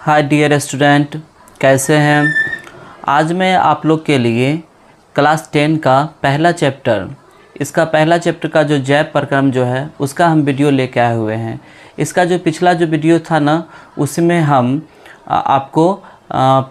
Hi dear student, कैसे हैं। आज मैं आप लोग के लिए क्लास 10 का पहला चैप्टर, इसका पहला चैप्टर का जो जैव प्रक्रम जो है उसका हम वीडियो लेके आए हुए हैं। इसका जो पिछला जो वीडियो था ना, उसमें हम आपको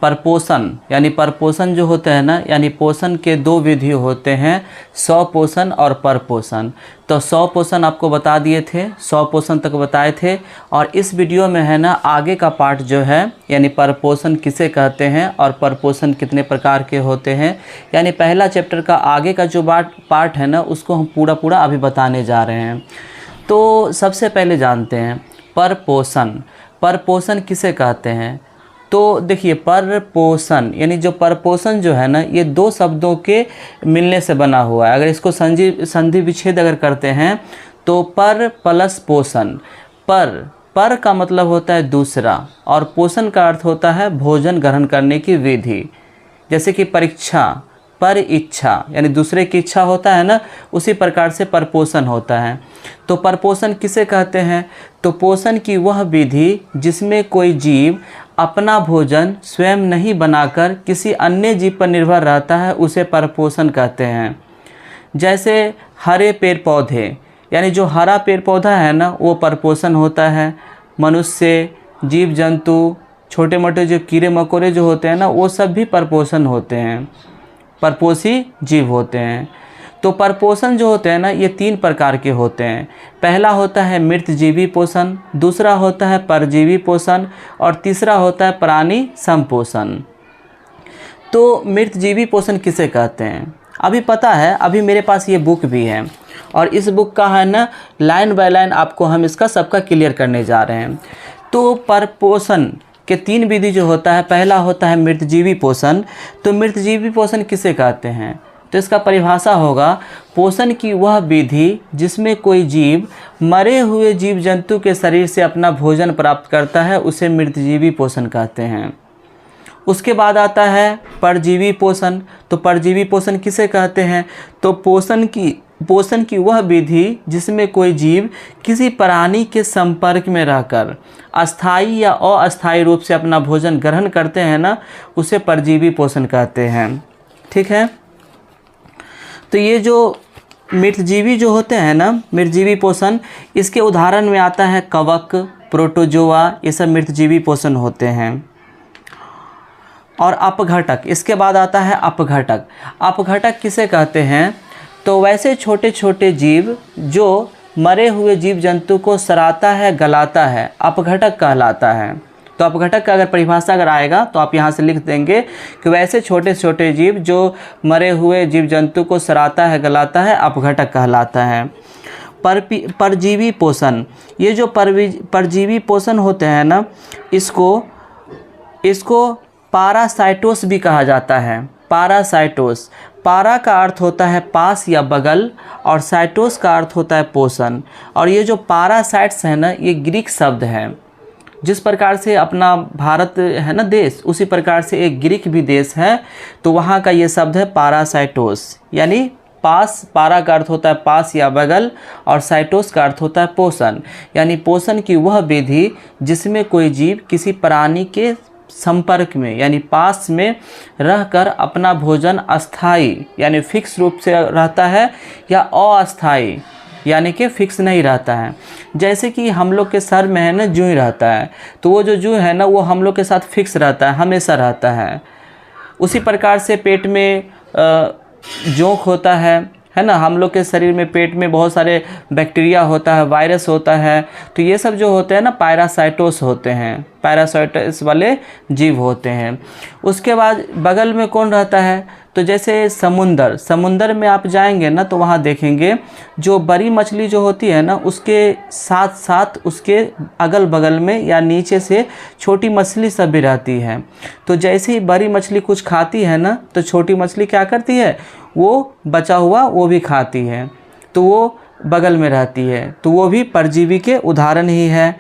परपोषण यानी परपोषण जो होते हैं ना, यानी पोषण के दो विधि होते हैं, स्वपोषण और परपोषण। तो स्वपोषण आपको बता दिए थे, स्वपोषण तक बताए थे। और इस वीडियो में है ना आगे का पार्ट जो है, यानी परपोषण किसे कहते हैं और परपोषण कितने प्रकार के होते हैं, यानी पहला चैप्टर का आगे का जो पार्ट है ना उसको हम पूरा अभी बताने जा रहे हैं। तो सबसे पहले जानते हैं परपोषण। परपोषण किसे कहते हैं? तो देखिए, परपोषण यानी जो परपोषण जो है ना, ये दो शब्दों के मिलने से बना हुआ है। अगर इसको संधि विच्छेद अगर करते हैं तो पर प्लस पोषण। पर का मतलब होता है दूसरा, और पोषण का अर्थ होता है भोजन ग्रहण करने की विधि। जैसे कि परीक्षा, पर इच्छा यानी दूसरे की इच्छा होता है ना, उसी प्रकार से परपोषण होता है। तो परपोषण किसे कहते हैं? तो पोषण की वह विधि जिसमें कोई जीव अपना भोजन स्वयं नहीं बनाकर किसी अन्य जीव पर निर्भर रहता है, उसे परपोषण कहते हैं। जैसे हरे पेड़ पौधे, यानी जो हरा पेड़ पौधा है ना वो परपोषण होता है। मनुष्य, जीव जंतु, छोटे मोटे जो कीड़े मकोड़े जो होते हैं ना, वो सब भी परपोषण होते हैं, परपोषी जीव होते हैं। तो परपोषण जो होते हैं ना, ये तीन प्रकार के होते हैं। पहला होता है मृतजीवी पोषण, दूसरा होता है परजीवी पोषण, और तीसरा होता है प्राणी संपोषण। तो मृतजीवी पोषण किसे कहते हैं अभी पता है, अभी मेरे पास ये बुक भी है, और इस बुक का है ना लाइन बाय लाइन आपको हम इसका सबका क्लियर करने जा रहे हैं। तो परपोषण के तीन विधि जो होता है, पहला होता है मृतजीवी पोषण। तो मृतजीवी पोषण किसे कहते हैं? तो इसका परिभाषा होगा, पोषण की वह विधि जिसमें कोई जीव मरे हुए जीव जंतु के शरीर से अपना भोजन प्राप्त करता है, उसे मृतजीवी पोषण कहते हैं। उसके बाद आता है परजीवी पोषण। तो परजीवी पोषण किसे कहते हैं? तो पोषण की वह विधि जिसमें कोई जीव किसी प्राणी के संपर्क में रहकर अस्थायी या अस्थायी रूप से अपना भोजन ग्रहण करते हैं ना, उसे परजीवी पोषण कहते हैं। ठीक है। तो ये जो मृतजीवी जो होते हैं ना, मृतजीवी पोषण, इसके उदाहरण में आता है कवक, प्रोटोजोआ, ये सब मृतजीवी पोषण होते हैं। और अपघटक, इसके बाद आता है अपघटक। अपघटक किसे कहते हैं? तो वैसे छोटे छोटे जीव जो मरे हुए जीव जंतु को सड़ाता है, गलाता है, अपघटक कहलाता है। तो अपघटक का अगर परिभाषा अगर आएगा तो आप यहाँ से लिख देंगे कि वैसे छोटे छोटे जीव जो मरे हुए जीव जंतु को सड़ाता है, गलाता है, अपघटक कहलाता है। परजीवी पोषण, ये जो परजीवी पोषण होते हैं ना, इसको पारासाइटोस भी कहा जाता है। पारासाइटोस, पारा का अर्थ होता है पास या बगल, और साइटोस का अर्थ होता है पोषण। और ये जो पारासाइट्स है ना, ये ग्रीक शब्द है। जिस प्रकार से अपना भारत है ना देश, उसी प्रकार से एक ग्रीक भी देश है, तो वहाँ का ये शब्द है पारासाइटोस, यानी पास। पारा का अर्थ होता है पास या बगल, और साइटोस का अर्थ होता है पोषण, यानी पोषण की वह विधि जिसमें कोई जीव किसी प्राणी के संपर्क में यानी पास में रहकर अपना भोजन अस्थाई यानी फिक्स रूप से रहता है, या अस्थाई यानी कि फिक्स नहीं रहता है। जैसे कि हम लोग के सर में है ना जूं रहता है, तो वो जो जूं है ना वो हम लोग के साथ फिक्स रहता है, हमेशा रहता है। उसी प्रकार से पेट में जोंक होता है ना, हम लोग के शरीर में पेट में बहुत सारे बैक्टीरिया होता है, वायरस होता है। तो ये सब जो होते हैं ना पैरासाइटोस होते हैं, पैरासाइटोस वाले जीव होते हैं। उसके बाद बगल में कौन रहता है? तो जैसे समुंदर में आप जाएंगे ना तो वहाँ देखेंगे जो बड़ी मछली जो होती है ना, उसके साथ साथ उसके अगल बगल में या नीचे से छोटी मछली सब भी रहती है। तो जैसे ही बड़ी मछली कुछ खाती है ना, तो छोटी मछली क्या करती है, वो बचा हुआ वो भी खाती है, तो वो बगल में रहती है। तो वो भी परजीवी के उदाहरण ही है।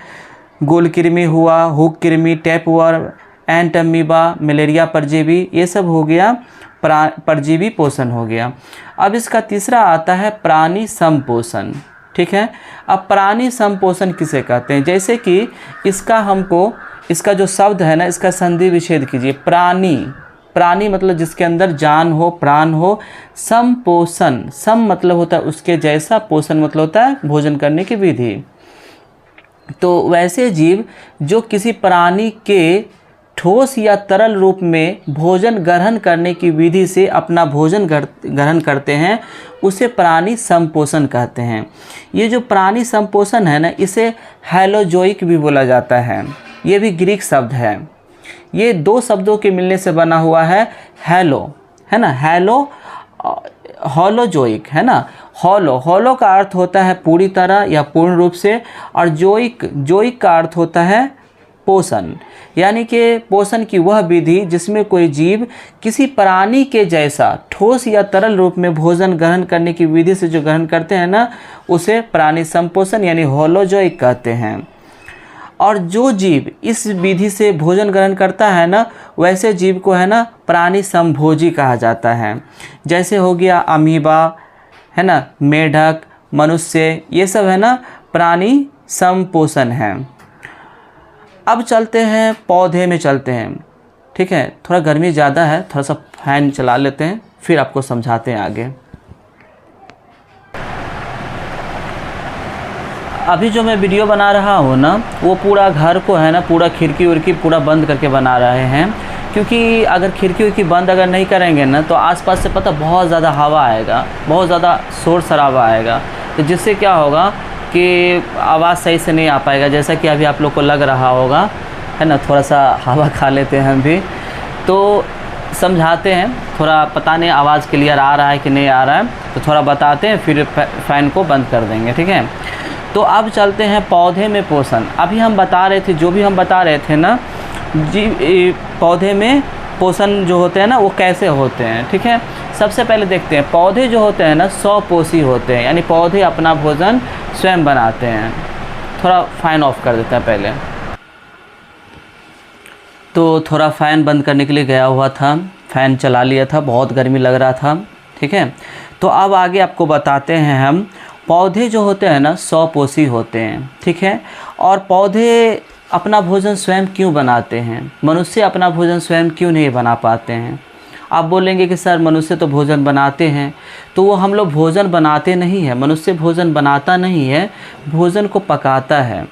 गोल कृमि हुआ, हुक कृमि, टैपवर्म, एंट अमीबा, मलेरिया परजीवी, ये सब हो गया परजीवी पोषण हो गया। अब इसका तीसरा आता है प्राणी संपोषण। ठीक है। अब प्राणी संपोषण किसे कहते हैं? जैसे कि इसका हमको इसका जो शब्द है ना, इसका संधि विच्छेद कीजिए। प्राणी, प्राणी मतलब जिसके अंदर जान हो, प्राण हो। समपोषण, सम मतलब होता है उसके जैसा, पोषण मतलब होता है भोजन करने की विधि। तो वैसे जीव जो किसी प्राणी के ठोस या तरल रूप में भोजन ग्रहण करने की विधि से अपना भोजन ग्रहण करते हैं, उसे प्राणी संपोषण कहते हैं। ये जो प्राणी संपोषण है ना, इसे हैलोजोइक भी बोला जाता है। ये भी ग्रीक शब्द है। ये दो शब्दों के मिलने से बना हुआ है हैलो, है ना, हैलो, होलोजोइक, है ना। होलो का अर्थ होता है पूरी तरह या पूर्ण रूप से, और जोइक का अर्थ होता है पोषण, यानी कि पोषण की वह विधि जिसमें कोई जीव किसी प्राणी के जैसा ठोस या तरल रूप में भोजन ग्रहण करने की विधि से जो ग्रहण करते हैं ना, उसे प्राणी संपोषण यानी होलोजोइक कहते हैं। और जो जीव इस विधि से भोजन ग्रहण करता है ना, वैसे जीव को है ना प्राणी संभोजी कहा जाता है। जैसे हो गया अमीबा, है ना, मेढक, मनुष्य, ये सब है ना प्राणी संपोषण है। अब चलते हैं पौधे में चलते हैं, ठीक है। थोड़ा गर्मी ज़्यादा है, थोड़ा सा फैन चला लेते हैं, फिर आपको समझाते हैं आगे। अभी जो मैं वीडियो बना रहा हूँ ना, वो पूरा घर को है ना, पूरा खिड़की उड़की पूरा बंद करके बना रहे हैं, क्योंकि अगर खिड़की उड़की बंद अगर नहीं करेंगे ना, तो आसपास से पता बहुत ज़्यादा हवा आएगा, बहुत ज़्यादा शोर शराबा आएगा, तो जिससे क्या होगा कि आवाज़ सही से नहीं आ पाएगा। जैसा कि अभी आप लोग को लग रहा होगा, है ना, थोड़ा सा हवा खा लेते हैं हम भी, तो समझाते हैं। थोड़ा पता नहीं आवाज़ क्लियर आ रहा है कि नहीं आ रहा है, तो थोड़ा बताते हैं, फिर फ़ैन को बंद कर देंगे, ठीक है। तो अब चलते हैं पौधे में पोषण। अभी हम बता रहे थे, जो भी हम बता रहे थे ना जी, पौधे में पोषण जो होते हैं ना, वो कैसे होते हैं, ठीक है। सबसे पहले देखते हैं, पौधे जो होते हैं ना स्वपोषी होते हैं, यानी पौधे अपना भोजन स्वयं बनाते हैं। थोड़ा फ़ैन ऑफ कर देते हैं पहले। तो थोड़ा फ़ैन बंद करने के लिए गया हुआ था, फ़ैन चला लिया था, बहुत गर्मी लग रहा था, ठीक है। तो अब आगे आपको बताते हैं हम, पौधे जो होते हैं ना स्वपोषी होते हैं, ठीक है। और पौधे अपना भोजन स्वयं क्यों बनाते हैं, मनुष्य अपना भोजन स्वयं क्यों नहीं बना पाते हैं। आप बोलेंगे कि सर मनुष्य तो भोजन बनाते हैं, तो वो हम लोग भोजन बनाते नहीं हैं। मनुष्य भोजन बनाता नहीं है, भोजन को पकाता है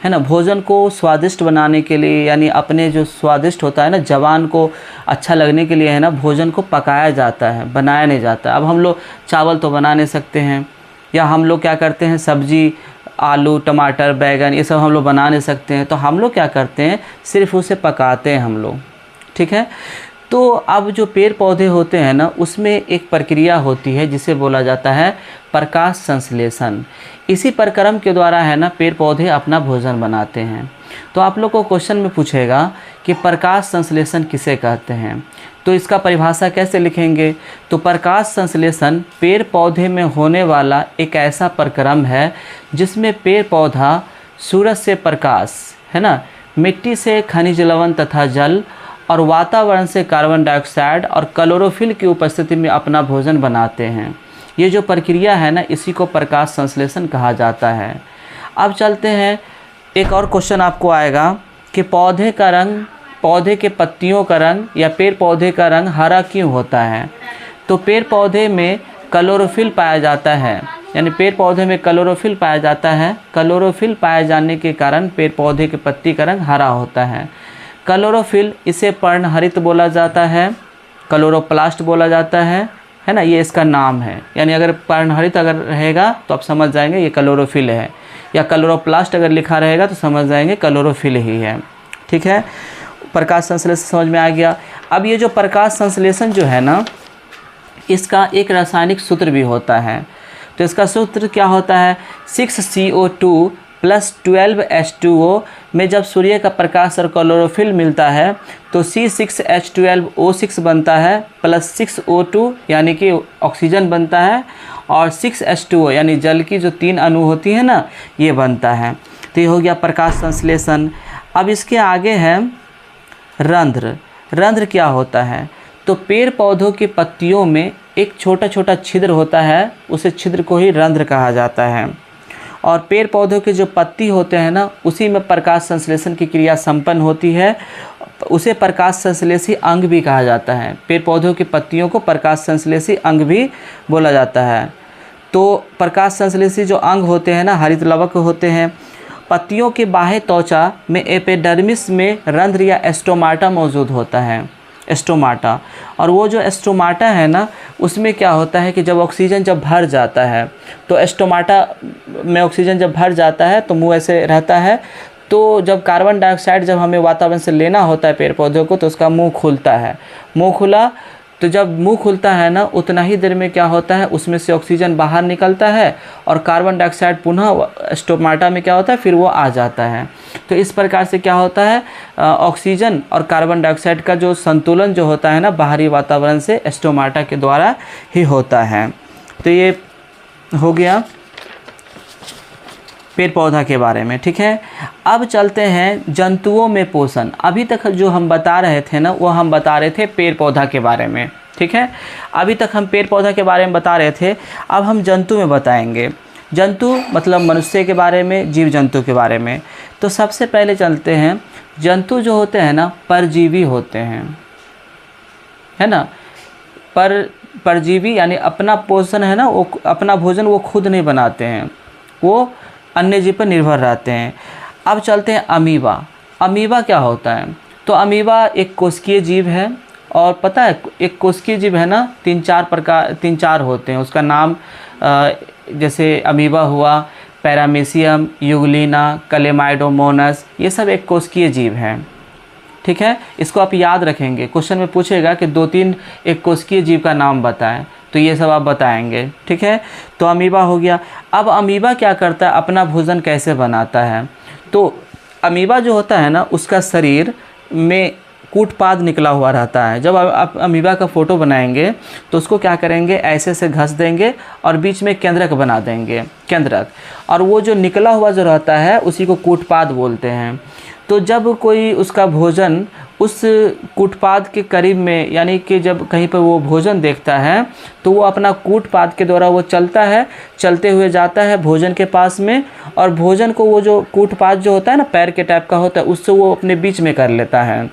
ना। भोजन को स्वादिष्ट बनाने के लिए, यानी अपने जो स्वादिष्ट होता है ना, जवान को अच्छा लगने के लिए है ना, भोजन को पकाया जाता है, बनाया नहीं जाता। अब हम लोग चावल तो बना नहीं सकते हैं, या हम लोग क्या करते हैं, सब्जी आलू टमाटर बैगन ये सब हम लोग बना नहीं सकते हैं, तो हम लोग क्या करते हैं, सिर्फ उसे पकाते हैं हम लोग, ठीक है। तो अब जो पेड़ पौधे होते हैं ना, उसमें एक प्रक्रिया होती है जिसे बोला जाता है प्रकाश संश्लेषण। इसी प्रक्रम के द्वारा है ना पेड़ पौधे अपना भोजन बनाते हैं। तो आप लोग को क्वेश्चन में पूछेगा कि प्रकाश संश्लेषण किसे कहते हैं, तो इसका परिभाषा कैसे लिखेंगे। तो प्रकाश संश्लेषण पेड़ पौधे में होने वाला एक ऐसा प्रक्रम है जिसमें पेड़ पौधा सूरज से प्रकाश, है ना, मिट्टी से खनिज लवण तथा जल और वातावरण से कार्बन डाइऑक्साइड और क्लोरोफिल की उपस्थिति में अपना भोजन बनाते हैं। ये जो प्रक्रिया है ना, इसी को प्रकाश संश्लेषण कहा जाता है। अब चलते हैं, एक और क्वेश्चन आपको आएगा कि पौधे का रंग, पौधे के पत्तियों का रंग या पेड़ पौधे का रंग हरा क्यों होता है। तो पेड़ पौधे में क्लोरोफिल पाया जाता है, यानी पेड़ पौधे में क्लोरोफिल पाया जाता है। क्लोरोफिल पाए जाने के कारण पेड़ पौधे के पत्ती का रंग हरा होता है। क्लोरोफिल, इसे पर्णहरित बोला जाता है, क्लोरोप्लास्ट बोला जाता है ना, ये इसका नाम है। यानी अगर पर्णहरित अगर रहेगा तो आप समझ जाएंगे ये क्लोरोफिल है, या क्लोरोप्लास्ट अगर लिखा रहेगा तो समझ जाएंगे क्लोरोफिल ही है, ठीक है। प्रकाश संश्लेषण समझ में आ गया। अब ये जो प्रकाश संश्लेषण जो है ना, इसका एक रासायनिक सूत्र भी होता है। तो इसका सूत्र क्या होता है, 6CO2 + 12H2O में जब सूर्य का प्रकाश और क्लोरोफिल मिलता है तो C6H12O6 बनता है, प्लस 6O2 यानी कि ऑक्सीजन बनता है, और 6H2O यानी जल की जो 3 अणु होती है ना, ये बनता है। तो ये हो गया प्रकाश संश्लेषण। अब इसके आगे है रंध्र। रंध्र क्या होता है, तो पेड़ पौधों की पत्तियों में एक छोटा छोटा छिद्र होता है, उसे छिद्र को ही रंध्र कहा जाता है। और पेड़ पौधों के जो पत्ती होते हैं ना, उसी में प्रकाश संश्लेषण की क्रिया संपन्न होती है। उसे प्रकाश संश्लेषी अंग भी कहा जाता है। पेड़ पौधों की पत्तियों को प्रकाश संश्लेषी अंग भी बोला जाता है। तो प्रकाश संश्लेषी जो अंग होते हैं ना, हरित लवक होते हैं। पत्तियों के बाह्य त्वचा में एपिडर्मिस में रंध्र या एस्टोमाटा मौजूद होता है, एस्टोमाटा। और वो जो एस्टोमाटा है ना, उसमें क्या होता है कि जब ऑक्सीजन जब भर जाता है तो एस्टोमाटा में ऑक्सीजन जब भर जाता है तो मुंह ऐसे रहता है। तो जब कार्बन डाइऑक्साइड जब हमें वातावरण से लेना होता है पेड़ पौधों को, तो उसका मुंह खुलता है। मुंह खुला तो जब मुंह खुलता है ना, उतना ही देर में क्या होता है, उसमें से ऑक्सीजन बाहर निकलता है और कार्बन डाइऑक्साइड पुनः स्टोमाटा में क्या होता है, फिर वो आ जाता है। तो इस प्रकार से क्या होता है, ऑक्सीजन और कार्बन डाइऑक्साइड का जो संतुलन जो होता है ना, बाहरी वातावरण से स्टोमाटा के द्वारा ही होता है। तो ये हो गया पेड़ पौधा के बारे में, ठीक है। अब चलते हैं जंतुओं में पोषण। अभी तक जो हम बता रहे थे ना, वो हम बता रहे थे पेड़ पौधा के बारे में, ठीक है। अभी तक हम पेड़ पौधा के बारे में बता रहे थे, अब हम जंतु में बताएंगे। जंतु मतलब मनुष्य के बारे में, जीव जंतु के बारे में। तो सबसे पहले चलते हैं, जंतु जो होते हैं ना, परजीवी होते हैं, है ना। परजीवी यानी अपना पोषण है ना, वो अपना भोजन वो खुद नहीं बनाते हैं, वो अन्य जीव पर निर्भर रहते हैं। अब चलते हैं अमीबा। अमीबा क्या होता है, तो अमीबा एक कोशिकीय जीव है। और पता है, एक कोशिकीय जीव है ना, तीन चार होते हैं। उसका नाम जैसे अमीबा हुआ, पैरामीशियम, यूग्लिना, क्लेमाइडोमोनास, ये सब एक कोशिकीय जीव हैं, ठीक है। इसको आप याद रखेंगे, क्वेश्चन में पूछेगा कि 2-3 एक कोशिकीय जीव का नाम बताएं, तो ये सब आप बताएंगे, ठीक है। तो अमीबा हो गया। अब अमीबा क्या करता है, अपना भोजन कैसे बनाता है। तो अमीबा जो होता है ना, उसका शरीर में कूटपाद निकला हुआ रहता है। जब आप अमीबा का फ़ोटो बनाएंगे तो उसको क्या करेंगे, ऐसे से घस देंगे और बीच में केंद्रक बना देंगे, केंद्रक। और वो जो निकला हुआ जो रहता है, उसी को कूटपाद बोलते हैं। तो जब कोई उसका भोजन उस कूटपाद के करीब में, यानी कि जब कहीं पर वो भोजन देखता है, तो वो अपना कूटपाद के द्वारा वो चलता है, चलते हुए जाता है भोजन के पास में, और भोजन को वो जो कूटपाद जो होता है ना, पैर के टाइप का होता है, उससे वो अपने बीच में कर लेता है।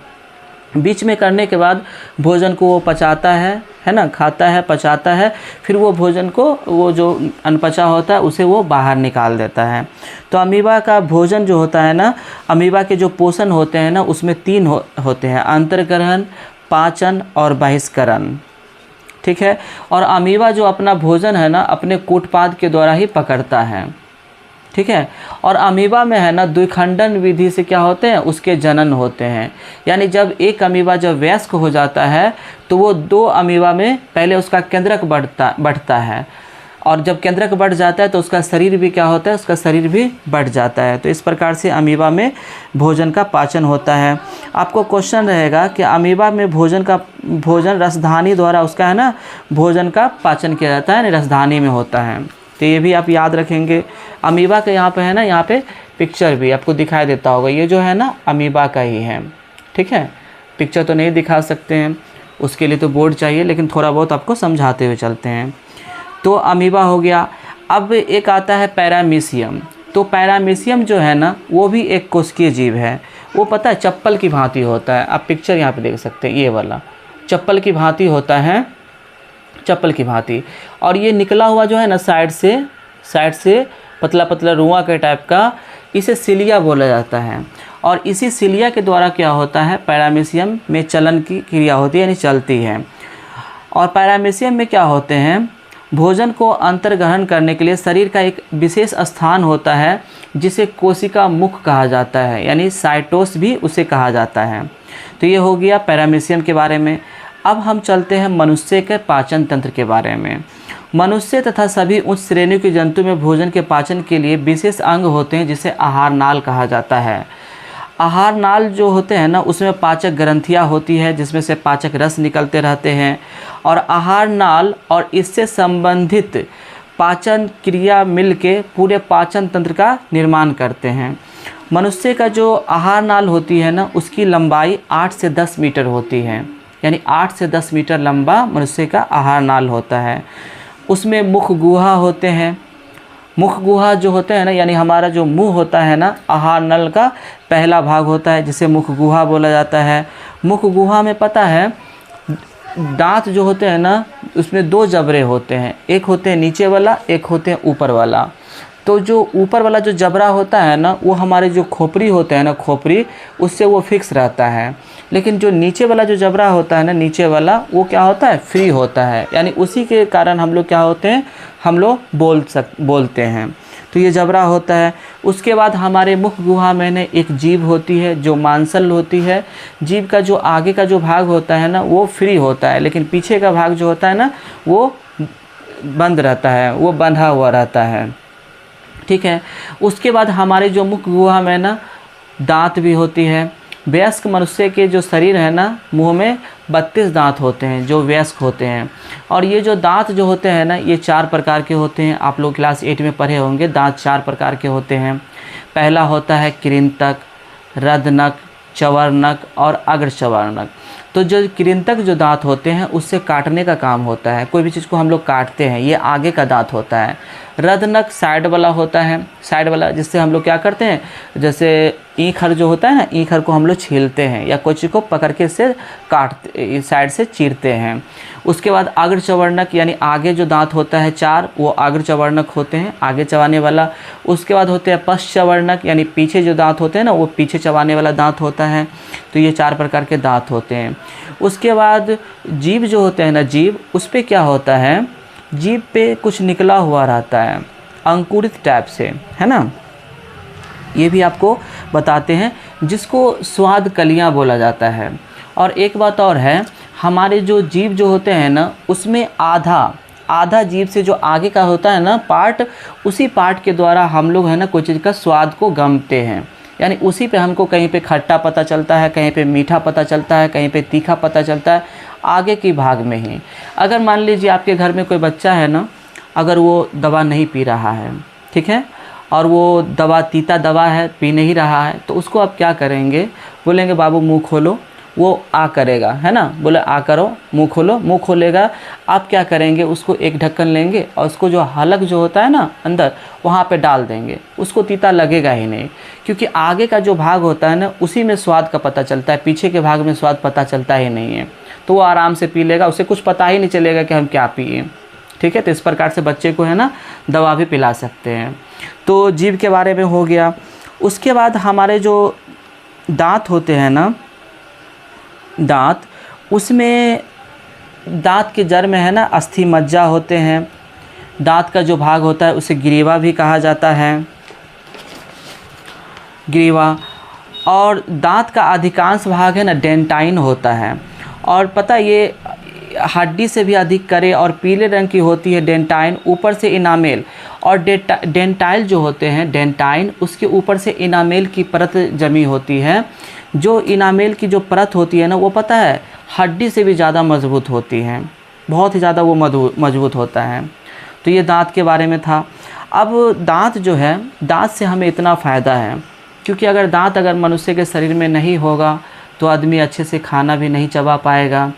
बीच में करने के बाद भोजन को वो पचाता है ना, खाता है, पचाता है। फिर वो भोजन को, वो जो अनपचा होता है, उसे वो बाहर निकाल देता है। तो अमीबा का भोजन जो होता है ना, अमीबा के जो पोषण होते हैं ना, उसमें 3 होते हैं, अंतर्ग्रहण, पाचन और बहिष्करण, ठीक है। और अमीबा जो अपना भोजन है ना, अपने कूटपाद के द्वारा ही पकड़ता है, ठीक है। और अमीबा में है ना, द्विखंडन विधि से क्या होते हैं, उसके जनन होते हैं। यानी जब एक अमीबा जब वयस्क हो जाता है, तो वो 2 अमीबा में पहले उसका केंद्रक बढ़ता है, और जब केंद्रक बढ़ जाता है तो उसका शरीर भी क्या होता है, उसका शरीर भी बढ़ जाता है। तो इस प्रकार से अमीबा में भोजन का पाचन होता है। आपको क्वेश्चन रहेगा कि अमीबा में भोजन रसधानी द्वारा उसका है ना, भोजन का पाचन किया जाता है, यानी रसधानी में होता है। तो ये भी आप याद रखेंगे। अमीबा का यहाँ पे है ना, यहाँ पे पिक्चर भी आपको दिखाई देता होगा, ये जो है ना अमीबा का ही है, ठीक है। पिक्चर तो नहीं दिखा सकते हैं, उसके लिए तो बोर्ड चाहिए, लेकिन थोड़ा बहुत आपको समझाते हुए चलते हैं। तो अमीबा हो गया। अब एक आता है पैरामीशियम। तो पैरामीशियम जो है ना, वो भी एक कोशिकीय जीव है। वो पता है चप्पल की भांति होता है। आप पिक्चर यहाँ पे देख सकते हैं, ये वाला चप्पल की भांति होता है, चप्पल की भांति। और ये निकला हुआ जो है ना, साइड से पतला पतला रुआ के टाइप का, इसे सिलिया बोला जाता है। और इसी सिलिया के द्वारा क्या होता है, पैरामीशियम में चलन की क्रिया होती है, यानी चलती है। और पैरामीशियम में क्या होते हैं, भोजन को अंतर्ग्रहण करने के लिए शरीर का एक विशेष स्थान होता है, जिसे कोशिका मुख कहा जाता है, यानी साइटोस भी उसे कहा जाता है। तो ये हो गया पैरामीशियम के बारे में। अब हम चलते हैं मनुष्य के पाचन तंत्र के बारे में। मनुष्य तथा सभी उच्च श्रेणी के जंतु में भोजन के पाचन के लिए विशेष अंग होते हैं, जिसे आहार नाल कहा जाता है। आहार नाल जो होते हैं ना, उसमें पाचक ग्रंथियाँ होती है, जिसमें से पाचक रस निकलते रहते हैं। और आहार नाल और इससे संबंधित पाचन क्रिया मिलके पूरे पाचन तंत्र का निर्माण करते हैं। मनुष्य का जो आहार नाल होती है ना, उसकी लंबाई 8 से 10 मीटर होती है, यानी 8 से 10 मीटर लंबा मनुष्य का आहार नाल होता है। उसमें मुख गुहा होते हैं, मुख गुहा जो होते हैं ना, यानी हमारा जो मुंह होता है ना, आहार नल का पहला भाग होता है जिसे मुख गुहा बोला जाता है। मुख गुहा में पता है दांत जो होते हैं ना, उसमें दो जबड़े होते हैं, एक होते हैं नीचे वाला, एक होते हैं ऊपर वाला। तो जो ऊपर वाला जो जबड़ा होता है ना, वो हमारे जो खोपड़ी होते हैं ना, खोपड़ी, उससे वो फिक्स रहता है। लेकिन जो नीचे वाला जो जबड़ा होता है ना, नीचे वाला, वो क्या होता है, फ्री होता है। यानी उसी के कारण हम लोग क्या होते हैं, हम लोग बोलते हैं। तो ये जबड़ा होता है। उसके बाद हमारे मुख गुहा में ने एक जीभ होती है जो मांसल होती है। जीभ का जो आगे का जो भाग होता है ना, वो फ्री होता है, लेकिन पीछे का भाग जो होता है ना, वो बंद रहता है, वो बंधा हुआ रहता है। ठीक है। उसके बाद हमारे जो मुख गुहा में ना दांत भी होती है। वयस्क मनुष्य के जो शरीर है ना, मुंह में 32 दांत होते हैं जो वयस्क होते हैं। और ये जो दांत जो होते हैं ना, ये 4 प्रकार के होते हैं। आप लोग क्लास 8 में पढ़े होंगे, दांत 4 प्रकार के होते हैं। पहला होता है कृंतक, रदनक, चवर्णक और अग्रचवर्णक। तो जो कृंतक जो दांत होते हैं, उससे काटने का काम होता है, कोई भी चीज़ को हम लोग काटते हैं, ये आगे का दांत होता है। रदनक साइड वाला होता है, साइड वाला, जिससे हम लोग क्या करते हैं, जैसे ईखर जो होता है ना, ईखर को हम लोग छीलते हैं या कोई चीज़ को पकड़ के इससे काटते, साइड से चीरते हैं। उसके बाद अग्रचवर्णक, यानी आगे जो दांत होता है 4, वो अग्रचवर्णक होते हैं, आगे चबाने वाला। उसके बाद होते हैं पश्चवर्णक, यानी पीछे जो दांत होते हैं ना, वो पीछे चबाने वाला दांत होता है। तो ये 4 प्रकार के दांत होते हैं। उसके बाद जीभ जो होते हैं ना, जीभ, उस पर क्या होता है, जीभ पे कुछ निकला हुआ रहता है, अंकुरित टाइप से, है ना। ये भी आपको बताते हैं, जिसको स्वाद कलियाँ बोला जाता है। और एक बात और है, हमारे जो जीभ जो होते हैं ना, उसमें आधा जीभ से जो आगे का होता है ना पार्ट, उसी पार्ट के द्वारा हम लोग है ना कोई चीज़ का स्वाद को गमते हैं। यानी उसी पे हमको कहीं पे खट्टा पता चलता है, कहीं पे मीठा पता चलता है, कहीं पे तीखा पता चलता है, आगे की भाग में ही। अगर मान लीजिए आपके घर में कोई बच्चा है ना, अगर वो दवा नहीं पी रहा है, ठीक है, और वो दवा तीता दवा है, पी नहीं रहा है, तो उसको आप क्या करेंगे, बोलेंगे बाबू मुंह खोलो, वो आ करेगा, है ना, बोले आ करो, मुंह खोलो, मुंह खोलेगा। आप क्या करेंगे, उसको एक ढक्कन लेंगे और उसको जो हलक जो होता है ना अंदर, वहाँ पे डाल देंगे, उसको तीता लगेगा ही नहीं, क्योंकि आगे का जो भाग होता है ना, उसी में स्वाद का पता चलता है, पीछे के भाग में स्वाद पता चलता ही नहीं है। तो वो आराम से पी लेगा, उसे कुछ पता ही नहीं चलेगा कि हम क्या पिए। ठीक है। तो इस प्रकार से बच्चे को है ना दवा भी पिला सकते हैं। तो जीभ के बारे में हो गया। उसके बाद हमारे जो दांत होते हैं ना, दांत, उसमें दांत के जड़ में है ना अस्थि मज्जा होते हैं। दांत का जो भाग होता है उसे ग्रीवा भी कहा जाता है, ग्रीवा। और दांत का अधिकांश भाग है ना डेंटाइन होता है। और पता ये हड्डी से भी अधिक करे और पीले रंग की होती है डेंटाइन, ऊपर से इनामेल। और डेंटाइल जो होते हैं, डेंटाइन, उसके ऊपर से इनामेल की परत जमी होती है। जो इनामेल की जो परत होती है ना, वो पता है हड्डी से भी ज़्यादा मजबूत होती है, बहुत ही ज़्यादा वो मजबूत होता है। तो ये दांत के बारे में था। अब दांत जो है, दांत से हमें इतना फ़ायदा है, क्योंकि अगर दांत अगर मनुष्य के शरीर में नहीं होगा तो आदमी अच्छे से खाना भी नहीं चबा पाएगा।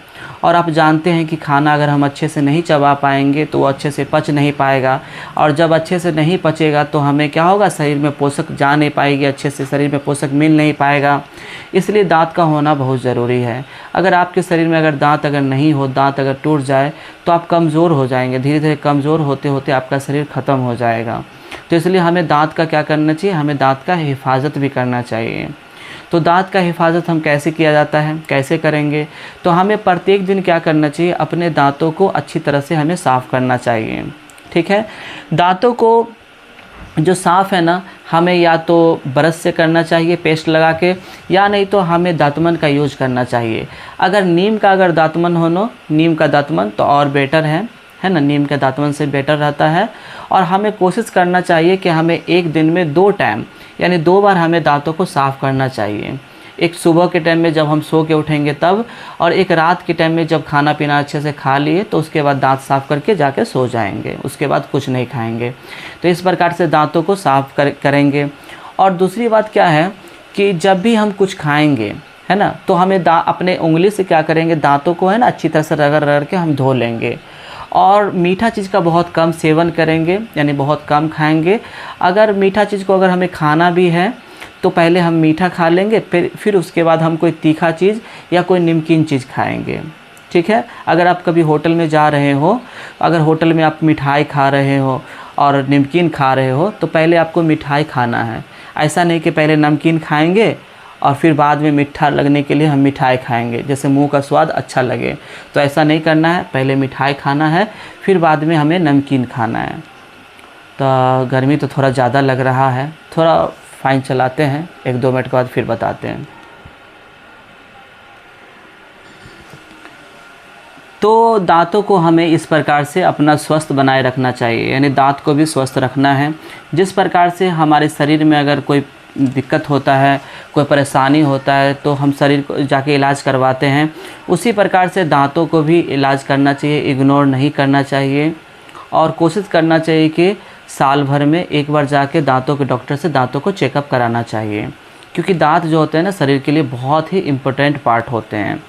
और आप जानते हैं कि खाना अगर हम अच्छे से नहीं चबा पाएंगे तो वो अच्छे से पच नहीं पाएगा। और जब अच्छे से नहीं पचेगा तो हमें क्या होगा, शरीर में पोषक जा नहीं पाएगी, अच्छे से शरीर में पोषक मिल नहीं पाएगा। इसलिए दांत का होना बहुत ज़रूरी है। अगर आपके शरीर में अगर दांत अगर नहीं हो, दांत अगर टूट जाए तो आप कमज़ोर हो जाएंगे, धीरे धीरे कमज़ोर होते होते आपका शरीर ख़त्म हो जाएगा। तो इसलिए हमें दांत का क्या करना चाहिए, हमें दांत का हिफाजत भी करना चाहिए। तो दांत का हिफाजत हम कैसे किया जाता है, कैसे करेंगे, तो हमें प्रत्येक दिन क्या करना चाहिए, अपने दांतों को अच्छी तरह से हमें साफ़ करना चाहिए। ठीक है। दांतों को जो साफ़ है ना, हमें या तो ब्रश से करना चाहिए पेस्ट लगा के, या नहीं तो हमें दाँतमन का यूज करना चाहिए। अगर नीम का अगर दाँतमन हो ना, नीम का दाँतमन तो और बेटर है ना, नीम के दाँतमन से बेटर रहता है। और हमें कोशिश करना चाहिए कि हमें एक दिन में 2 टाइम यानी 2 बार हमें दांतों को साफ़ करना चाहिए। एक सुबह के टाइम में जब हम सो के उठेंगे तब, और एक रात के टाइम में जब खाना पीना अच्छे से खा लिए तो उसके बाद दांत साफ़ करके जाके सो जाएंगे, उसके बाद कुछ नहीं खाएंगे। तो इस प्रकार से दांतों को साफ़ करेंगे। और दूसरी बात क्या है कि जब भी हम कुछ खाएंगे, है ना, तो हमें अपने उंगली से क्या करेंगे, दांतों को है ना अच्छी तरह से रगड़ के हम धो लेंगे। और मीठा चीज़ का बहुत कम सेवन करेंगे, यानी बहुत कम खाएंगे। अगर मीठा चीज़ को अगर हमें खाना भी है तो पहले हम मीठा खा लेंगे, फिर उसके बाद हम कोई तीखा चीज़ या कोई नमकीन चीज़ खाएंगे, ठीक है। अगर आप कभी होटल में जा रहे हो, अगर होटल में आप मिठाई खा रहे हो और नमकीन खा रहे हो तो पहले आपको मिठाई खाना है। ऐसा नहीं कि पहले नमकीन खाएंगे और फिर बाद में मीठा लगने के लिए हम मिठाई खाएंगे, जैसे मुंह का स्वाद अच्छा लगे। तो ऐसा नहीं करना है, पहले मिठाई खाना है फिर बाद में हमें नमकीन खाना है। तो गर्मी तो थोड़ा ज़्यादा लग रहा है, थोड़ा फ़ाइन चलाते हैं, 1-2 मिनट के बाद फिर बताते हैं। तो दांतों को हमें इस प्रकार से अपना स्वस्थ बनाए रखना चाहिए, यानी दांत को भी स्वस्थ रखना है। जिस प्रकार से हमारे शरीर में अगर कोई दिक्कत होता है, कोई परेशानी होता है तो हम शरीर को जाके इलाज करवाते हैं, उसी प्रकार से दांतों को भी इलाज करना चाहिए, इग्नोर नहीं करना चाहिए। और कोशिश करना चाहिए कि साल भर में एक बार जाके दांतों के डॉक्टर से दांतों को चेकअप कराना चाहिए, क्योंकि दांत जो होते हैं ना शरीर के लिए बहुत ही इम्पोर्टेंट पार्ट होते हैं।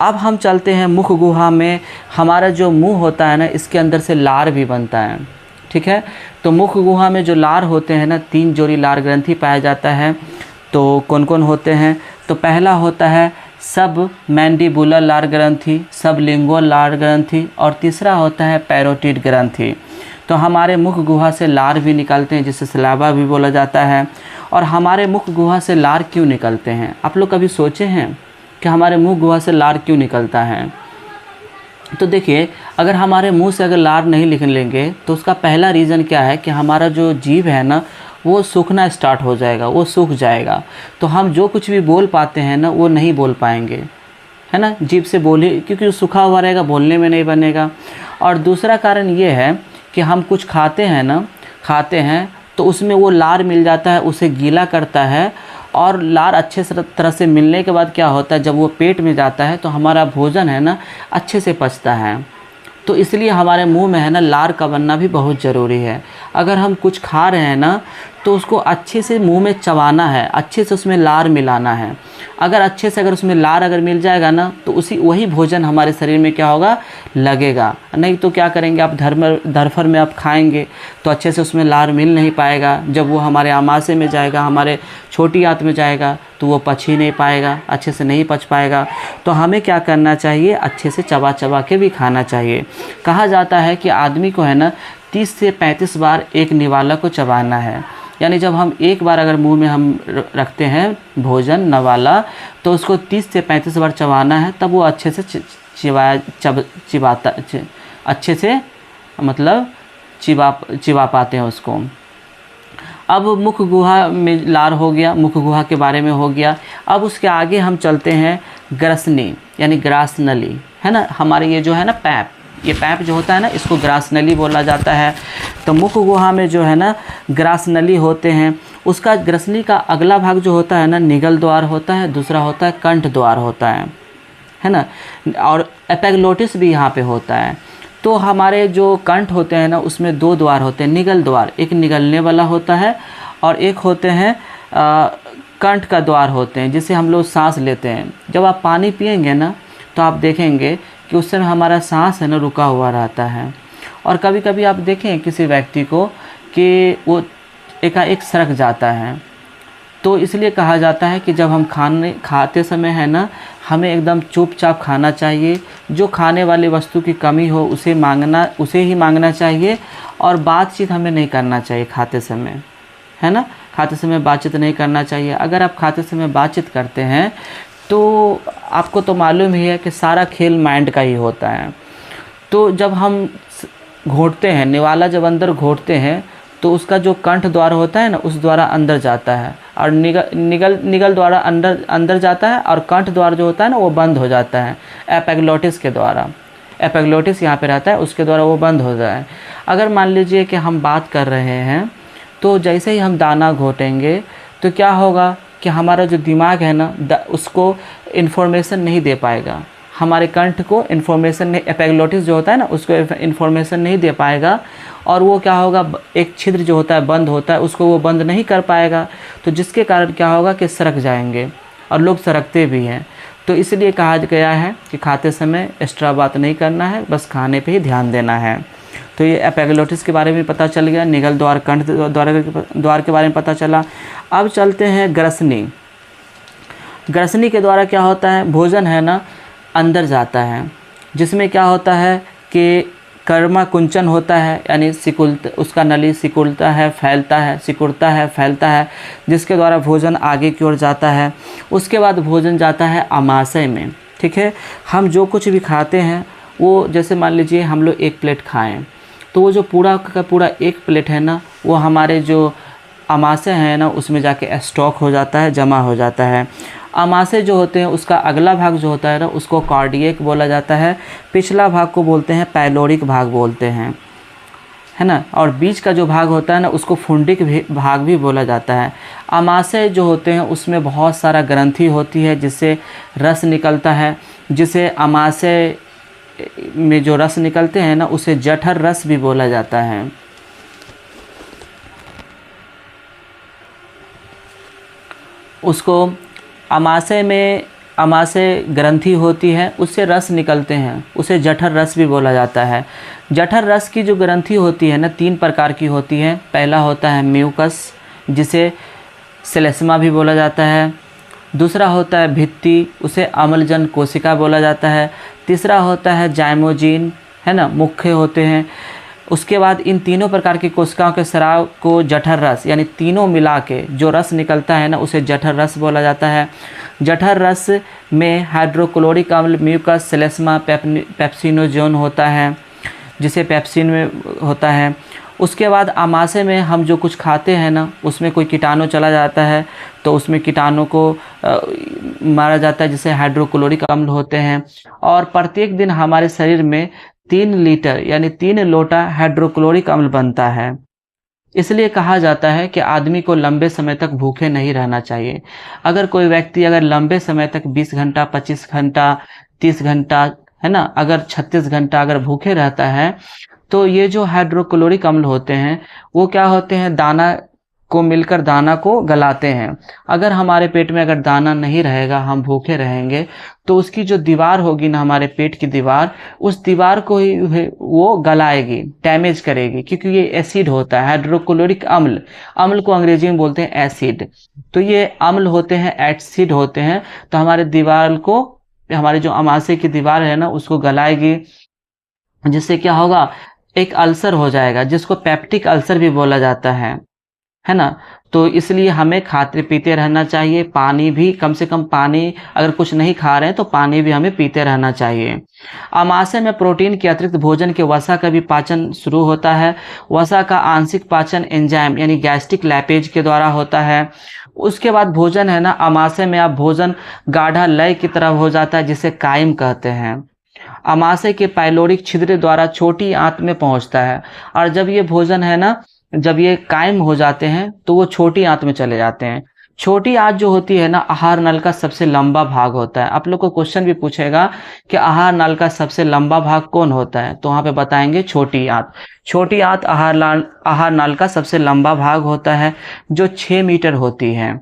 अब हम चलते हैं मुख गुहा में। हमारा जो मुंह होता है ना, इसके अंदर से लार भी बनता है, ठीक है। तो मुख गुहा में जो लार होते हैं ना, 3 जोड़ी लार ग्रंथि पाया जाता है। तो कौन कौन होते हैं? तो पहला होता है सब मैंडिबुलर लार ग्रंथि, सब लिंगुअल लार ग्रंथि, और तीसरा होता है पैरोटिड ग्रंथि। तो हमारे मुख गुहा से लार भी निकलते हैं, जिसे सलावा भी बोला जाता है। और हमारे मुख गुहा से लार क्यों निकलते हैं? आप लोग कभी सोचे हैं कि हमारे मुख गुहा से लार क्यों निकलता है? तो देखिए, अगर हमारे मुंह से अगर लार नहीं निकलेंगे तो उसका पहला रीज़न क्या है कि हमारा जो जीभ है ना, वो सूखना स्टार्ट हो जाएगा, वो सूख जाएगा। तो हम जो कुछ भी बोल पाते हैं ना, वो नहीं बोल पाएंगे, है ना। जीभ से बोले, क्योंकि सूखा हुआ रहेगा, बोलने में नहीं बनेगा। और दूसरा कारण ये है कि हम कुछ खाते हैं तो उसमें वो लार मिल जाता है, उसे गीला करता है। और लार अच्छे तरह से मिलने के बाद क्या होता है, जब वो पेट में जाता है तो हमारा भोजन है ना अच्छे से पचता है। तो इसलिए हमारे मुंह में है ना लार का बनना भी बहुत ज़रूरी है। अगर हम कुछ खा रहे हैं ना तो उसको अच्छे से मुंह में चबाना है, अच्छे से उसमें लार मिलाना है। अगर अच्छे से अगर उसमें लार अगर मिल जाएगा ना तो वही भोजन हमारे शरीर में क्या होगा, लगेगा। नहीं तो क्या करेंगे आप, धरफर में आप खाएंगे तो अच्छे से उसमें लार मिल नहीं पाएगा। जब वो हमारे आमाशय में जाएगा, हमारे छोटी आंत में जाएगा तो वो पच ही नहीं पाएगा, अच्छे से नहीं पच पाएगा। तो हमें क्या करना चाहिए, अच्छे से चबा चबा के भी खाना चाहिए। कहा जाता है कि आदमी को है ना 30 से 35 बार एक निवाला को चबाना है। यानी जब हम एक बार अगर मुंह में हम रखते हैं भोजन नवाला, तो उसको 30 से 35 बार चबाना है, तब वो अच्छे से चिबाता अच्छे से मतलब चिबा पाते हैं उसको। अब मुख गुहा में लार हो गया, मुख गुहा के बारे में हो गया। अब उसके आगे हम चलते हैं ग्रसनी, यानी ग्रास नली, है ना। हमारे ये जो है ना पैप, ये पैप जो होता है ना, इसको ग्रास नली बोला जाता है। तो मुख गुहा में जो है ना ग्रास नली होते हैं। उसका ग्रसनी का अगला भाग जो होता है ना, निगल द्वार होता है, दूसरा होता है कंठ द्वार होता है ना। और एपिग्लोटिस भी यहाँ पे होता है। तो हमारे जो कंठ होते हैं ना, उसमें 2 द्वार होते हैं, निगल द्वार, एक निगलने वाला होता है और एक होते हैं कंठ का द्वार होते हैं, जिससे हम लोग सांस लेते हैं। जब आप पानी पिएंगे ना तो आप देखेंगे कि उस समय हमारा सांस है ना रुका हुआ रहता है। और कभी कभी आप देखें किसी व्यक्ति को कि वो एकाएक सरक जाता है। तो इसलिए कहा जाता है कि जब हम खाते समय है ना, हमें एकदम चुपचाप खाना चाहिए। जो खाने वाली वस्तु की कमी हो उसे ही मांगना चाहिए। और बातचीत हमें नहीं करना चाहिए खाते समय, है ना। खाते समय बातचीत नहीं करना चाहिए। अगर आप खाते समय बातचीत करते हैं तो आपको तो मालूम ही है कि सारा खेल माइंड का ही होता है। तो जब हम घोंटते हैं, निवाला जब अंदर घोंटते हैं तो उसका जो कंठ द्वार होता है ना, उस द्वारा अंदर जाता है, और निगल द्वारा अंदर जाता है, और कंठ द्वार जो होता है ना वो बंद हो जाता है एपिग्लोटिस के द्वारा। एपिग्लोटिस यहाँ पे रहता है, उसके द्वारा वो बंद हो जाए। अगर मान लीजिए कि हम बात कर रहे हैं तो जैसे ही हम दाना घोटेंगे तो क्या होगा कि हमारा जो दिमाग है ना उसको इन्फॉर्मेशन नहीं दे पाएगा, हमारे कंठ को इन्फॉर्मेशन नहीं, एपिग्लोटिस जो होता है ना उसको इन्फॉर्मेशन नहीं दे पाएगा। और वो क्या होगा, एक छिद्र जो होता है बंद होता है, उसको वो बंद नहीं कर पाएगा। तो जिसके कारण क्या होगा कि सरक जाएंगे, और लोग सरकते भी हैं। तो इसलिए कहा गया है कि खाते समय एक्स्ट्रा बात नहीं करना है, बस खाने पे ही ध्यान देना है। तो ये एपिग्लोटिस के बारे में पता चल गया, निगल द्वार, कंठ द्वार के बारे में पता चला। अब चलते हैं ग्रसनी। ग्रसनी के द्वारा क्या होता है, भोजन है ना अंदर जाता है, जिसमें क्या होता है कि कर्मा कुंचन होता है, यानी उसका नली सिकुड़ता है, फैलता है, सिकुड़ता है, फैलता है, जिसके द्वारा भोजन आगे की ओर जाता है। उसके बाद भोजन जाता है आमाशय में। ठीक है, हम जो कुछ भी खाते हैं वो, जैसे मान लीजिए हम लोग 1 प्लेट खाएं, तो वो जो पूरा का पूरा 1 प्लेट है ना, वो हमारे जो आमाशय है ना उसमें जाके स्टॉक हो जाता है, जमा हो जाता है। आमाशय जो होते हैं उसका अगला भाग जो होता है ना उसको कार्डियक बोला जाता है, पिछला भाग को बोलते हैं पैलोरिक भाग बोलते हैं, है ना। और बीच का जो भाग होता है ना उसको फुंडिक भाग भी बोला जाता है। आमाशय जो होते हैं उसमें बहुत सारा ग्रंथि होती है जिससे रस निकलता है, जिसे आमाशय में जो रस निकलते हैं ना उसे जठर रस भी बोला जाता है। उसको आमाशय ग्रंथि होती है, उससे रस निकलते हैं, उसे जठर रस भी बोला जाता है। जठर रस की जो ग्रंथि होती है ना 3 प्रकार की होती है। पहला होता है म्यूकस, जिसे सेलेस्मा भी बोला जाता है। दूसरा होता है भित्ति, उसे अम्लजन कोशिका बोला जाता है। तीसरा होता है जाइमोजीन, है ना, मुख्य होते हैं। उसके बाद इन तीनों प्रकार की कोशिकाओं के स्राव को जठर रस, यानी तीनों मिला के जो रस निकलता है ना उसे जठर रस बोला जाता है। जठर रस में हाइड्रोक्लोरिक अम्ल, म्यूकस, सेलेस्मा, पेप्सिनोजोन होता है, जिसे पेप्सिन में होता है। उसके बाद आमाशय में हम जो कुछ खाते हैं ना उसमें कोई कीटाणु चला जाता है तो उसमें कीटाणु को मारा जाता है, जिसे हाइड्रोक्लोरिक अम्ल होते हैं। और प्रत्येक दिन हमारे शरीर में 3 लीटर यानी 3 लोटा हाइड्रोक्लोरिक अम्ल बनता है। इसलिए कहा जाता है कि आदमी को लंबे समय तक भूखे नहीं रहना चाहिए। अगर कोई व्यक्ति अगर लंबे समय तक 20 घंटा, 25 घंटा, 30 घंटा, है ना, अगर 36 घंटा अगर भूखे रहता है तो ये जो हाइड्रोक्लोरिक अम्ल होते हैं वो क्या होते हैं, दाना को मिलकर दाना को गलाते हैं। अगर हमारे पेट में अगर दाना नहीं रहेगा, हम भूखे रहेंगे, तो उसकी जो दीवार होगी ना, हमारे पेट की दीवार, उस दीवार को ही वो गलाएगी, डैमेज करेगी, क्योंकि ये एसिड होता है। हाइड्रोक्लोरिक अम्ल, अम्ल को अंग्रेजी में बोलते हैं एसिड। तो ये अम्ल होते हैं, एसिड होते हैं, तो हमारे दीवार को, हमारे जो आमाशय की दीवार है ना उसको गलाएगी, जिससे क्या होगा, एक अल्सर हो जाएगा, जिसको पेप्टिक अल्सर भी बोला जाता है ना। तो इसलिए हमें खाते पीते रहना चाहिए। पानी भी, कम से कम पानी, अगर कुछ नहीं खा रहे हैं तो पानी भी हमें पीते रहना चाहिए। आमाशय में प्रोटीन के अतिरिक्त भोजन के वसा का भी पाचन शुरू होता है। वसा का आंशिक पाचन एंजाइम यानी गैस्ट्रिक लैपेज के द्वारा होता है। उसके बाद भोजन है ना, आमाशय में अब भोजन गाढ़ा लय की तरह हो जाता है, जिसे कायम कहते हैं। आमाशय के पाइलोरिक छिद्र द्वारा छोटी आंत में पहुंचता है, और जब ये भोजन है ना, जब ये कायम हो जाते हैं तो वो छोटी आंत में चले जाते हैं। छोटी आंत जो होती है ना, आहार नल का सबसे लंबा भाग होता है। आप लोग को क्वेश्चन भी पूछेगा कि आहार नल का सबसे लंबा भाग कौन होता है, तो वहां पे बताएंगे छोटी आंत। छोटी आंत आहार नल का सबसे लंबा भाग होता है, जो 6 मीटर होती है,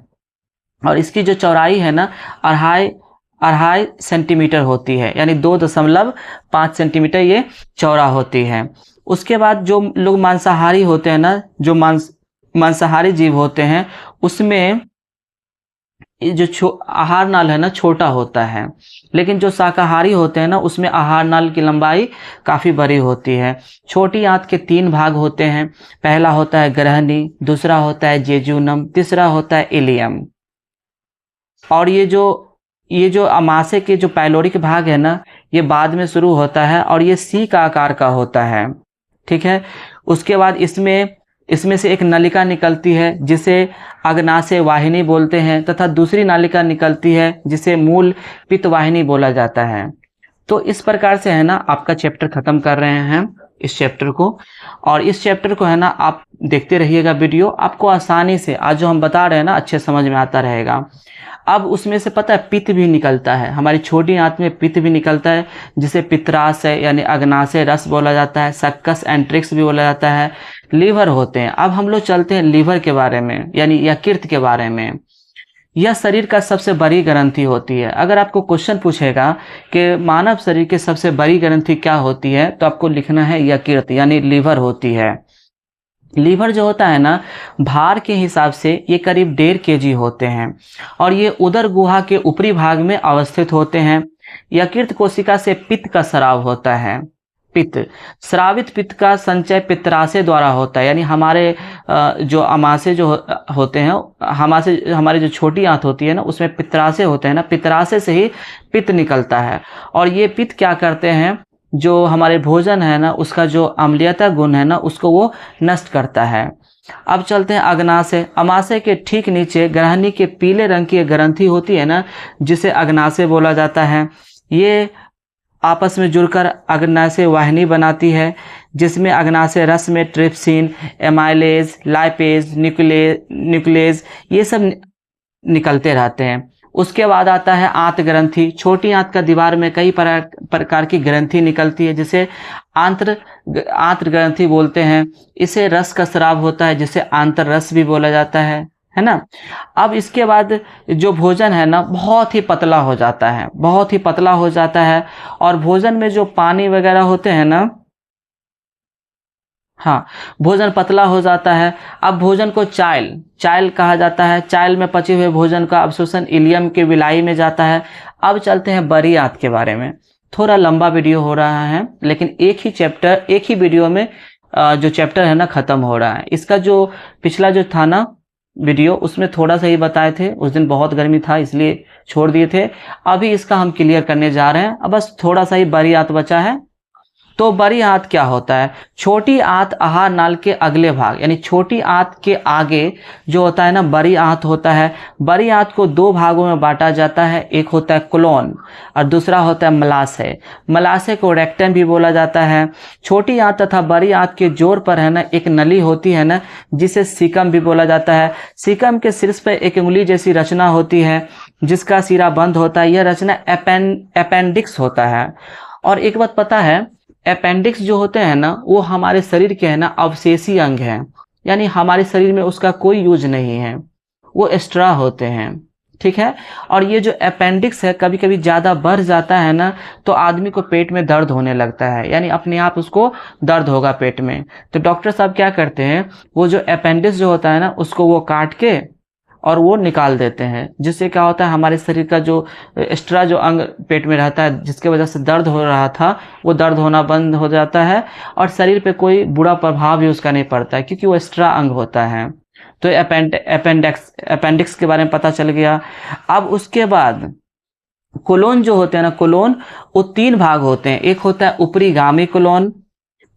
और इसकी जो चौड़ाई है ना 2.5 सेंटीमीटर होती है, यानी 2.5 सेंटीमीटर ये चौड़ा होती है। उसके बाद जो लोग मांसाहारी होते हैं ना, जो मांसाहारी जीव होते हैं, उसमें जो आहार नाल है ना छोटा होता है, लेकिन जो शाकाहारी होते हैं ना उसमें आहार नाल की लंबाई काफ़ी बड़ी होती है। छोटी आंत के 3 भाग होते हैं। पहला होता है ग्रहणी, दूसरा होता है जेजुनम, तीसरा होता है इलियम। और ये जो आमाशय के जो पाइलोरिक भाग है ना, ये बाद में शुरू होता है, और ये सी का आकार का होता है। ठीक है, उसके बाद इसमें से एक नलिका निकलती है जिसे अग्नाशय वाहिनी बोलते हैं, तथा दूसरी नलिका निकलती है जिसे मूल पित्त वाहिनी बोला जाता है। तो इस प्रकार से है ना आपका चैप्टर खत्म कर रहे हैं इस चैप्टर को, और इस चैप्टर को है ना आप देखते रहिएगा वीडियो, आपको आसानी से आज जो हम बता रहे हैं ना अच्छे समझ में आता रहेगा। अब उसमें से पता है पित्त भी निकलता है, हमारी छोटी आंत में पित्त भी निकलता है, जिसे पित्राशय यानी अग्नाशय रस बोला जाता है, सक्कस एंट्रिक्स भी बोला जाता है। लीवर होते हैं। अब हम लोग चलते हैं लीवर के बारे में, यानी यकृत के बारे में। यह शरीर का सबसे बड़ी ग्रंथि होती है। अगर आपको क्वेश्चन पूछेगा कि मानव शरीर की सबसे बड़ी ग्रंथि क्या होती है, तो आपको लिखना है यकृत यानी लीवर होती है। लीवर जो होता है ना, भार के हिसाब से ये करीब 1.5 kg होते हैं और ये उदर गुहा के ऊपरी भाग में अवस्थित होते हैं। यकृत कोशिका से पित्त का स्राव होता है। पित्त, स्रावित पित्त का संचय पित्तराशय द्वारा होता है, यानी हमारे जो अमाशय जो होते हैं, हमारी जो छोटी आंत होती है ना, उसमें पित्तराशय होते हैं ना, पित्तराशय से ही पित्त निकलता है। और ये पित्त क्या करते हैं, जो हमारे भोजन है ना, उसका जो अम्लीयता गुण है ना, उसको वो नष्ट करता है। अब चलते हैं अग्नाशय। अमाशय के ठीक नीचे ग्रहणी के पीले रंग की ग्रंथि होती है ना, जिसे अग्नाशय बोला जाता है। ये आपस में जुड़कर अग्नाशय वाहिनी बनाती है, जिसमें अग्नाशय रस में ट्रिप्सिन, एमाइलेज, लाइपेज, न्यूक्लेज ये सब निकलते रहते हैं। उसके बाद आता है आंत ग्रंथि। छोटी आंत का दीवार में कई प्रकार की ग्रंथि निकलती है, जिसे आंत्र ग्रंथि बोलते हैं। इसे रस का स्राव होता है, जिसे आंतर रस भी बोला जाता है ना। अब इसके बाद जो भोजन है ना, बहुत ही पतला हो जाता है, बहुत ही पतला हो जाता है। और भोजन में जो पानी वगैरह होते हैं ना, हाँ, भोजन पतला हो जाता है। अब भोजन को चाइल कहा जाता है। चाइल में पचे हुए भोजन का अवशोषण इलियम के विलाई में जाता है। अब चलते हैं बड़ी आंत के बारे में। थोड़ा लंबा वीडियो हो रहा है, लेकिन एक ही वीडियो में जो चैप्टर है ना खत्म हो रहा है। इसका जो पिछला जो था ना वीडियो, उसमें थोड़ा सा ही बताए थे। उस दिन बहुत गर्मी था इसलिए छोड़ दिए थे। अभी इसका हम क्लियर करने जा रहे हैं। अब बस थोड़ा सा ही बड़ी आंत बचा है। तो बड़ी आंत क्या होता है? छोटी आंत आहार नाल के अगले भाग, यानी छोटी आंत के आगे जो होता है ना, बड़ी आंत होता है। बड़ी आंत को 2 भागों में बांटा जाता है। एक होता है कोलोन और दूसरा होता है मलाशय। मलाशय को रेक्टम भी बोला जाता है। छोटी आंत तथा बड़ी आंत के जोड़ पर है ना एक नली होती है ना, जिसे सीकम भी बोला जाता है। सीकम के शीर्ष पर एक उंगली जैसी रचना होती है, जिसका सिरा बंद होता है। यह रचना अपेंडिक्स होता है। और एक बात पता है, अपेंडिक्स जो होते हैं ना, वो हमारे शरीर के है ना अवशेषी अंग हैं, यानी हमारे शरीर में उसका कोई यूज नहीं है, वो एक्स्ट्रा होते हैं। ठीक है। और ये जो अपेंडिक्स है, कभी कभी ज़्यादा बढ़ जाता है ना, तो आदमी को पेट में दर्द होने लगता है, यानी अपने आप उसको दर्द होगा पेट में। तो डॉक्टर साहब क्या करते हैं, वो जो अपेंडिक्स जो होता है ना, उसको वो काट के और वो निकाल देते हैं, जिससे क्या होता है, हमारे शरीर का जो एक्स्ट्रा जो अंग पेट में रहता है, जिसके वजह से दर्द हो रहा था, वो दर्द होना बंद हो जाता है और शरीर पे कोई बुरा प्रभाव भी उसका नहीं पड़ता है, क्योंकि वो एक्स्ट्रा अंग होता है। तो अपेंडिक्स के बारे में पता चल गया। अब उसके बाद कोलोन जो होते हैं ना, कोलोन वो 3 भाग होते हैं। एक होता है ऊपरीगामी कोलोन,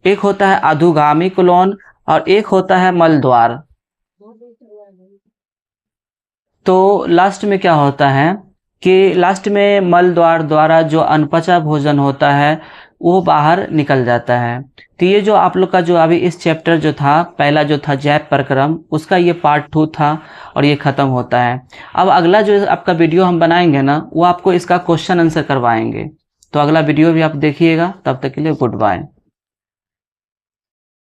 एक होता है अधोगामी कोलोन और एक होता है मलद्वार। तो लास्ट में क्या होता है कि लास्ट में मल द्वारा जो अनपचा भोजन होता है वो बाहर निकल जाता है। तो ये जो आप लोग का जो अभी इस चैप्टर जो था, पहला जो था जैव प्रक्रम, उसका ये पार्ट 2 था और ये ख़त्म होता है। अब अगला जो आपका वीडियो हम बनाएंगे ना, वो आपको इसका क्वेश्चन आंसर करवाएंगे। तो अगला वीडियो भी आप देखिएगा। तब तक के लिए गुड बाय।